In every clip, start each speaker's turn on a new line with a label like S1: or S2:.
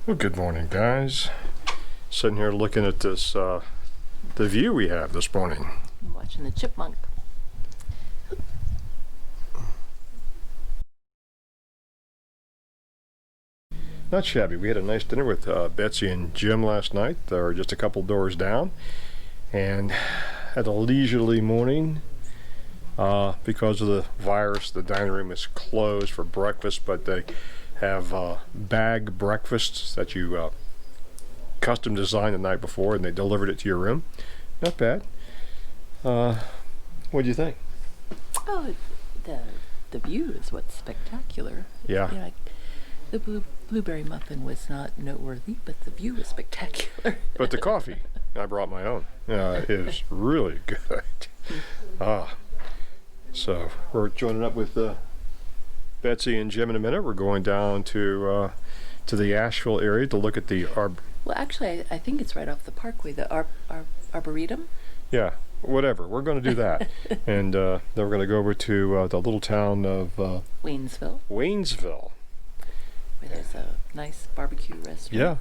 S1: Well, good morning, guys. Sitting here looking at this, the view we have this morning.
S2: I'm watching the chipmunk.
S1: Not shabby. We had a nice dinner with Betsy and Jim last night. They're just a couple doors down. And had a leisurely morning. Because of the virus, the dining room is closed for breakfast, but they have bag breakfasts that you custom designed the night before, and they delivered it to your room. Not bad. What do you think?
S2: Oh, the view is what's spectacular.
S1: Yeah.
S2: You know, the blueberry muffin was not noteworthy, but the view was spectacular.
S1: But the coffee, I brought my own, is really good. So we're joining up with Betsy and Jim in a minute. We're going down to the Asheville area to look at the Well,
S2: actually, I think it's right off the Parkway, the Arboretum.
S1: Yeah, whatever. We're going to do that. And then we're going to go over to the little town of
S2: Waynesville.
S1: Where
S2: there's a nice barbecue restaurant.
S1: Yeah.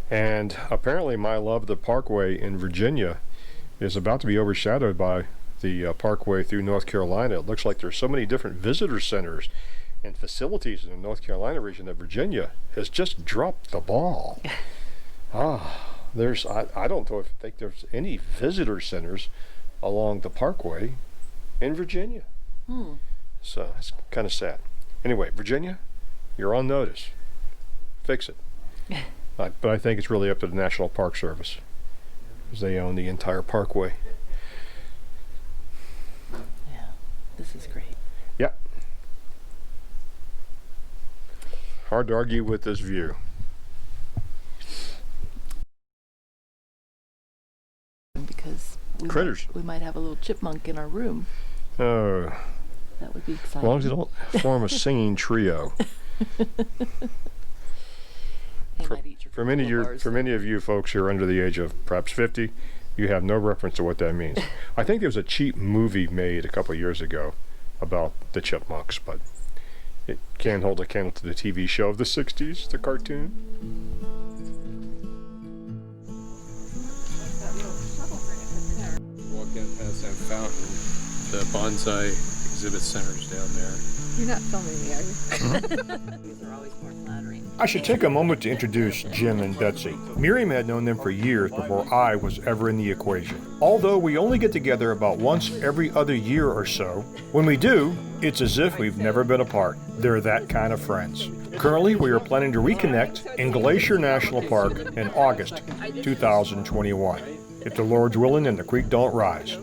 S1: And apparently my love of the Parkway in Virginia is about to be overshadowed by the Parkway through North Carolina. It looks like there's so many different visitor centers and facilities in the North Carolina region that Virginia has just dropped the ball. I don't think there's any visitor centers along the Parkway in Virginia. So that's kind of sad. Anyway, Virginia, you're on notice. Fix it. But I think it's really up to the National Park Service, because they own the entire Parkway.
S2: Yeah, this is great.
S1: Yeah. Hard to argue with this view.
S2: Because we might have a little chipmunk in our room.
S1: Oh.
S2: That would be exciting.
S1: As long as they don't form a singing trio. For many of you folks who are under the age of perhaps 50, you have no reference to what that means. I think there was a cheap movie made a couple years ago about the chipmunks, but it can't hold a candle to the TV show of the 60s, the cartoon.
S3: Walk in past that fountain, the Bonsai exhibit center's down there.
S4: You're not filming me, are you?
S2: These are always more flattering.
S1: I should take a moment to introduce Jim and Betsy. Miriam had known them for years before I was ever in the equation. Although we only get together about once every other year or so, when we do, it's as if we've never been apart. They're that kind of friends. Currently, we are planning to reconnect in Glacier National Park in August 2021, if the Lord's willing and the creek don't rise.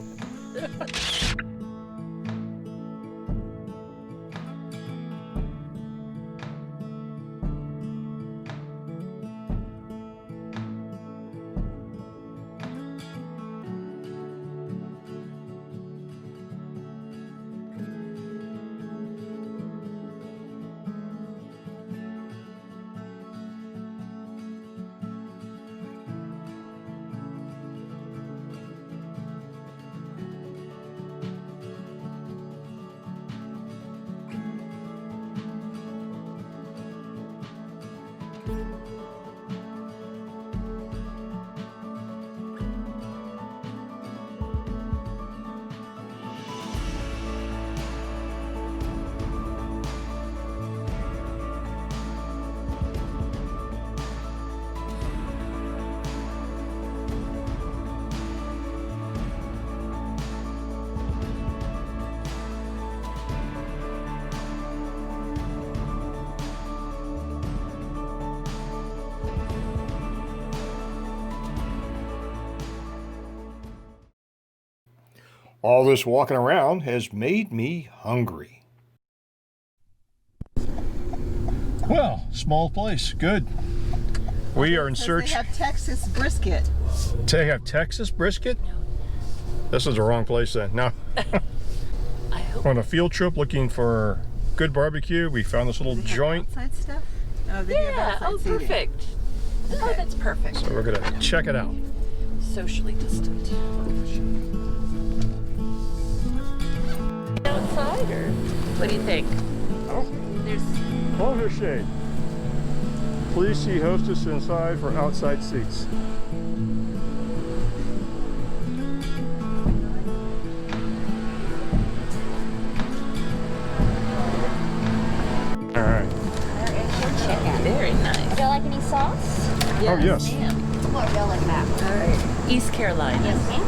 S1: All this walking around has made me hungry. Well, small place, good. We are in search.
S5: They have Texas brisket.
S1: They have Texas brisket? This is the wrong place then. No.
S2: I hope.
S1: On a field trip looking for good barbecue, we found this little joint.
S5: Outside stuff? Oh, they have
S2: Yeah,
S5: outside
S2: oh,
S5: seating.
S2: perfect. Oh, that's perfect.
S1: So we're gonna check it out.
S2: Socially distant. Outside, or what do you think?
S1: Oh,
S2: There's.
S1: close your shade. Please see hostess inside for outside seats. All right.
S6: There is your chicken.
S2: Very nice.
S6: Would you like any sauce?
S1: Oh, yes.
S2: Ma'am.
S6: What would you like that?
S2: All right. East Carolina.
S6: Yes, ma'am.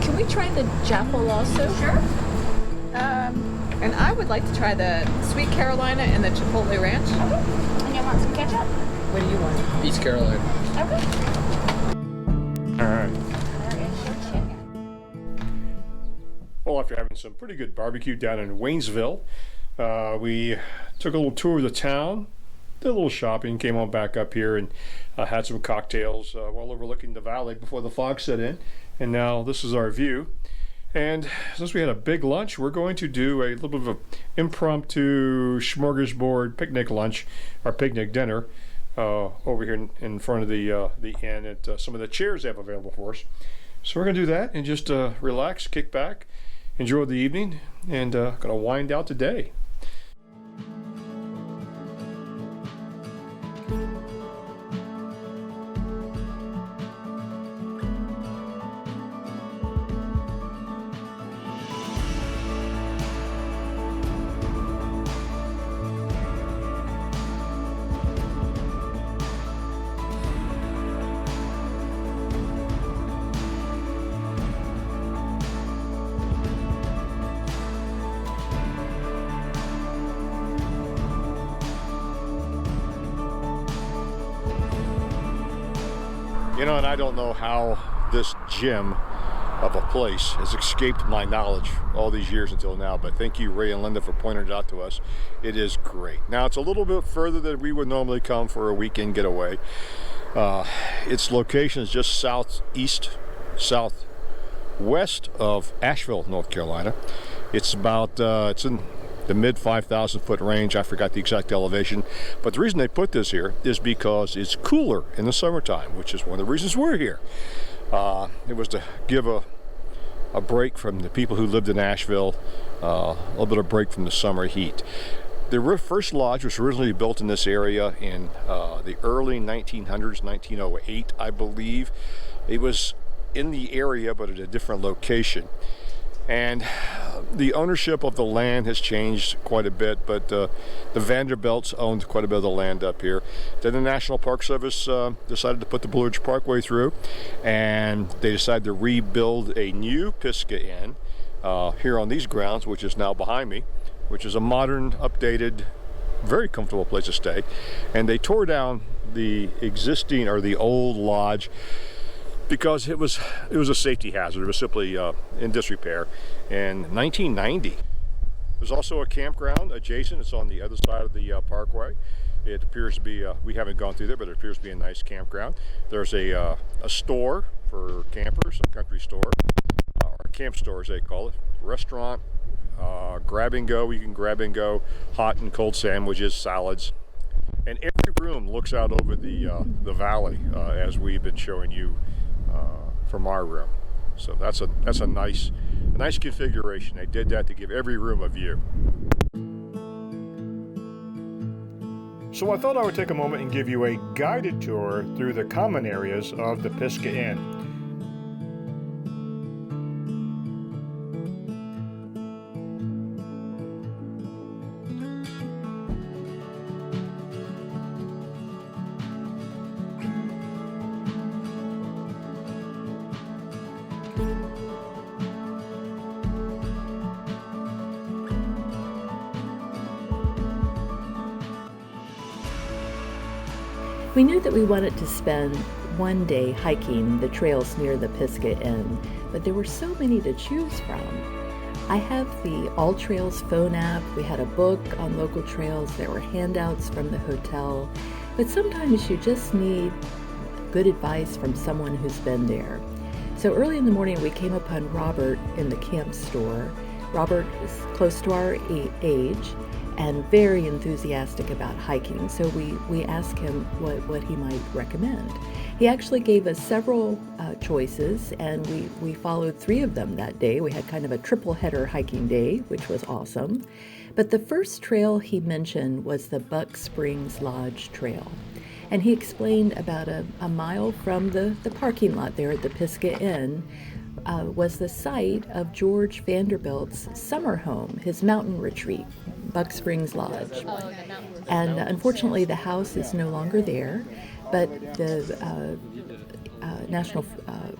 S2: Can we try the Japple also?
S6: Sure.
S4: And I would like to try the Sweet Carolina and the Chipotle Ranch.
S6: And you want some ketchup?
S4: What do you want?
S3: East Carolina.
S6: Okay.
S1: All right.
S6: There is your chicken.
S1: Well, after having some pretty good barbecue down in Waynesville, we took a little tour of the town, did a little shopping, came on back up here and had some cocktails while overlooking the valley before the fog set in. And now this is our view. And since we had a big lunch, we're going to do a little bit of an impromptu smorgasbord picnic lunch, or picnic dinner, over here in front of the inn at some of the chairs they have available for us. So we're going to do that and just relax, kick back, enjoy the evening, and going to wind out today. You know, and I don't know how this gem of a place has escaped my knowledge all these years until now, but thank you, Ray and Linda, for pointing it out to us. It is great. Now, it's a little bit further than we would normally come for a weekend getaway. Its location is just southwest of Asheville, North Carolina. It's about, it's in the mid 5,000 foot range. I forgot the exact elevation, but the reason they put this here is because it's cooler in the summertime, which is one of the reasons we're here. It was to give a break from the people who lived in Asheville, a little bit of break from the summer heat. The first lodge was originally built in this area in the early 1900s, 1908, I believe. It was in the area, but at a different location. And the ownership of the land has changed quite a bit, but the Vanderbilts owned quite a bit of the land up here. Then the National Park Service decided to put the Blue Ridge Parkway through, and they decided to rebuild a new Pisgah Inn here on these grounds, which is now behind me, which is a modern, updated, very comfortable place to stay. And they tore down the existing, or the old lodge, because it was a safety hazard. It was simply in disrepair. In 1990, there's also a campground adjacent. It's on the other side of the parkway. It appears to be, we haven't gone through there, but it appears to be a nice campground. There's a store for campers, a country store, or camp store as they call it, restaurant, grab and go. You can grab and go hot and cold sandwiches, salads. And every room looks out over the valley, as we've been showing you from our room. So that's a nice configuration. They did that to give every room a view. So I thought I would take a moment and give you a guided tour through the common areas of the Pisgah Inn.
S2: We knew that we wanted to spend one day hiking the trails near the Pisgah Inn. but there were so many to choose from. I have the All Trails phone app. We had a book on local trails. There were handouts from the hotel. But sometimes you just need good advice from someone who's been there. So early in the morning, we came upon Robert in the camp store. Robert is close to our age and very enthusiastic about hiking. So we asked him what he might recommend. He actually gave us several choices, and we followed 3 of them that day. We had kind of a triple header hiking day, which was awesome. But the first trail he mentioned was the Buck Springs Lodge Trail. And he explained about a mile from the parking lot there at the Pisgah Inn was the site of George Vanderbilt's summer home, his mountain retreat, Buck Springs Lodge. And unfortunately, the house is no longer there, but the National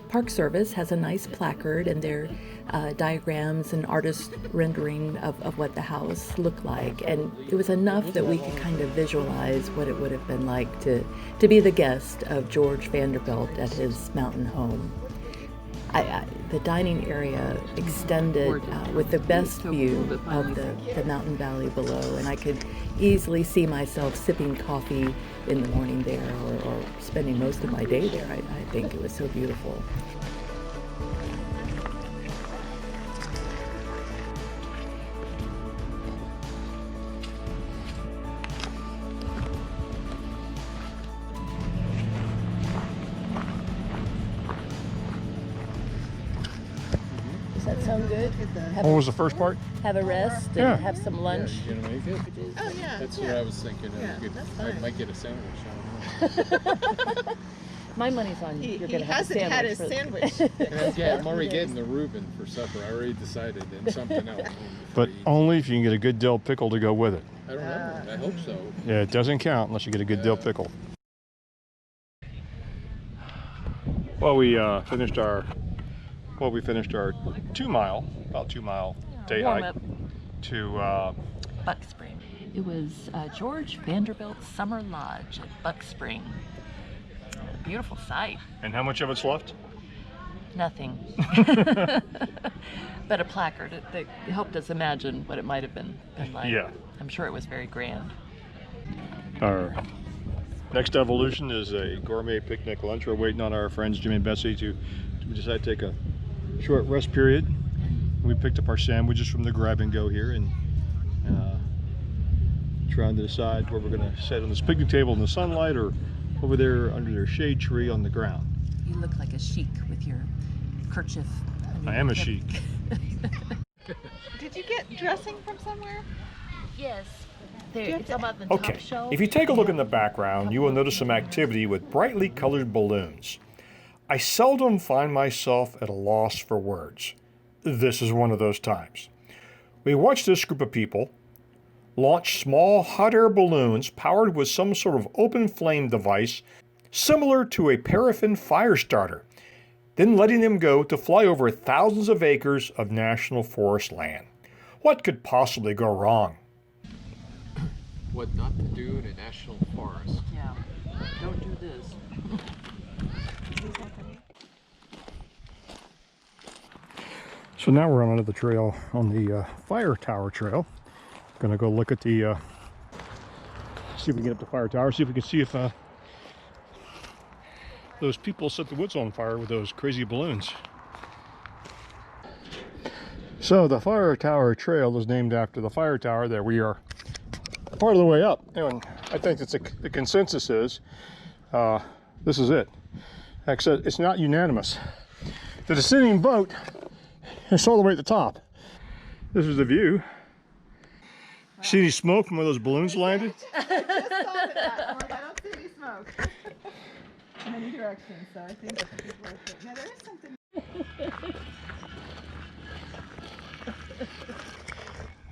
S2: Park Service has a nice placard, and there are diagrams and artist rendering of what the house looked like. And it was enough that we could kind of visualize what it would have been like to be the guest of George Vanderbilt at his mountain home. The dining area extended with the best view of the mountain valley below, and I could easily see myself sipping coffee in the morning there, or spending most of my day there. I think it was so beautiful. Does that sound good?
S1: What was the first part?
S2: Have a rest and
S1: Yeah.
S2: have some lunch.
S3: You gonna make it?
S4: Oh, yeah.
S3: That's what I was thinking.
S4: Yeah,
S3: I might get a sandwich. I don't know.
S2: My money's on you. You're
S4: He
S2: gonna have a
S4: hasn't
S2: sandwich.
S4: had his
S2: for-
S4: sandwich.
S3: Yeah, I'm already getting the Reuben for supper. I already decided, and something else.
S1: But only if you can get a good dill pickle to go with it.
S3: I don't know. I hope so.
S1: Yeah, it doesn't count unless you get a good dill pickle. Well, we finished our 2-mile, about 2-mile day
S2: Warm
S1: hike
S2: up.
S1: to
S2: Buck Spring. It was George Vanderbilt's summer lodge at Buck Spring. A beautiful sight.
S1: and how much of it's left?
S2: Nothing. But a placard that helped us imagine what it might have been like.
S1: Yeah.
S2: I'm sure it was very grand.
S1: Our next evolution is a gourmet picnic lunch. We're waiting on our friends Jimmy and Betsy to decide to take a short rest period. We picked up our sandwiches from the grab and go here, and trying to decide where we're going to sit on this picnic table in the sunlight or over there under their shade tree on the ground.
S2: You look like a sheik with your kerchief.
S1: I am a chic.
S4: Did you get dressing from somewhere?
S2: Yes. It's about the
S1: Okay,
S2: top shelf.
S1: if you take a look in the background, you will notice some activity with brightly colored balloons. I seldom find myself at a loss for words. This is one of those times. We watched this group of people launch small hot air balloons powered with some sort of open flame device similar to a paraffin fire starter, then letting them go to fly over thousands of acres of national forest land. What could possibly go wrong?
S3: What not to do in a national forest.
S2: Yeah. Don't do this.
S1: So now we're on another trail on the fire tower trail. Gonna go look at the, see if we can get up the fire tower, see if we can see if those people set the woods on fire with those crazy balloons. So the fire tower trail is named after the fire tower that we are part of the way up. And I think that's the consensus is, this is it. Except it's not unanimous. The descending boat is all the way at the top. This is the view. See any smoke from where those balloons landed?
S4: I just thought of that. I'm like, I don't see any smoke in any direction, so I think it's worth it. Now there is something.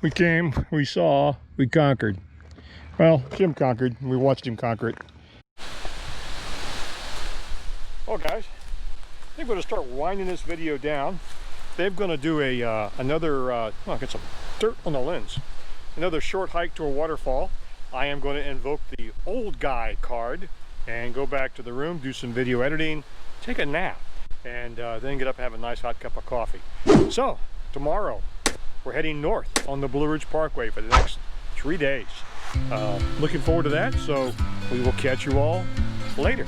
S1: We came, we saw, we conquered. Well, Jim conquered, and we watched him conquer it. Well guys, I think we're gonna start winding this video down. They're gonna do another, get some dirt on the lens. Another short hike to a waterfall. I am going to invoke the old guy card and go back to the room, do some video editing, take a nap, and then get up and have a nice hot cup of coffee. So tomorrow we're heading north on the Blue Ridge Parkway for the next 3 days. Looking forward to that, so we will catch you all later.